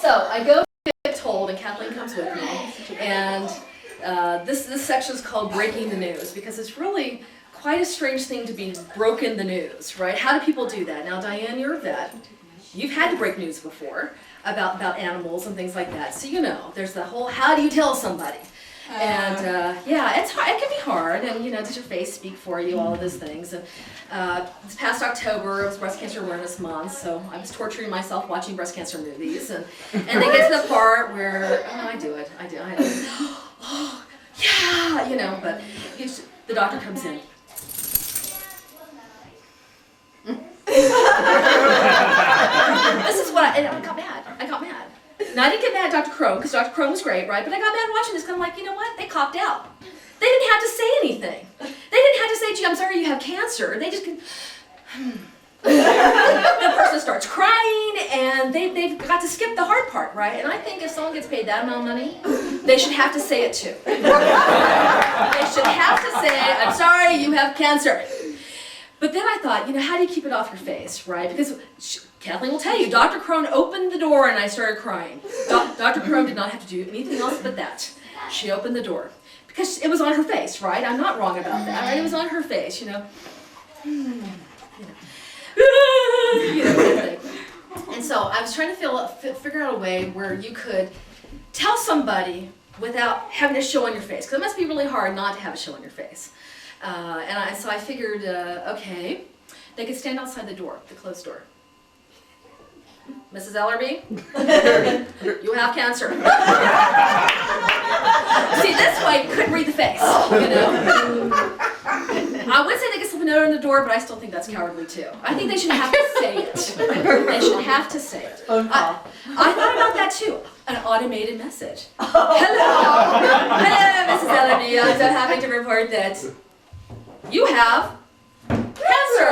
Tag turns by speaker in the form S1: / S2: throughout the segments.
S1: So I go to get told, and Kathleen comes with me, and this section is called Breaking the News, because it's really quite a strange thing to be broken the news, right? How do people do that? Now, Diane, you're a vet. You've had to break news before about animals and things like that, so you know, there's the whole, how do you tell somebody? And yeah, it's hard. It can be hard, and you know, does your face speak for you? All of those things. And this past October, it was Breast Cancer Awareness Month, so I was torturing myself watching breast cancer movies, and they get to the part where I do it. Oh, yeah, you know. But the doctor comes in. This is what I got mad. I got mad. Now, I didn't get mad at Dr. Crone, because Dr. Crone was great, right? But I got mad watching this, because I'm like, you know what? They copped out. They didn't have to say anything. They didn't have to say, gee, I'm sorry you have cancer. They just can... The person starts crying, and they've got to skip the hard part, right? And I think if someone gets paid that amount of money, they should have to say it too. They should have to say, I'm sorry you have cancer. But then I thought, you know, how do you keep it off your face, right? Because Kathleen will tell you, Dr. Crone opened the door and I started crying. Dr. Crone did not have to do anything else but that. She opened the door. Because it was on her face, right? I'm not wrong about that, right? It was on her face, you know. You know, kind of thing. And so I was trying to figure out a way where you could tell somebody without having a show on your face. Because it must be really hard not to have a show on your face. So I figured, okay, they could stand outside the door, the closed door. Mrs. Ellerby, you have cancer. See, this way you couldn't read the face, you know. I would say they could slip a note on the door, but I still think that's cowardly too. I think they should have to say it. They should have to say it. I thought about that too. An automated message. Hello, Mrs. Ellerby. I'm so happy to report that you have cancer.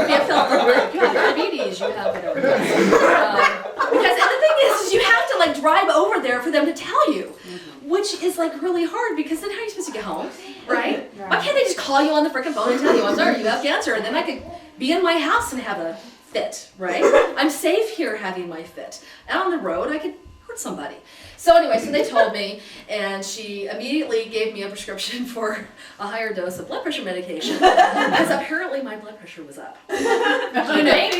S1: You have diabetes. You have whatever. Because the thing is, you have to like drive over there for them to tell you, which is like really hard. Because then how are you supposed to get home, right? Why can't they just call you on the freaking phone and tell you, I'm sorry, you have cancer, and then I could be in my house and have a fit, right? I'm safe here having my fit. Out on the road, I could hurt somebody. So anyway, so they told me, and she immediately gave me a prescription for a higher dose of blood pressure medication, because apparently my blood pressure was up. You know, totally.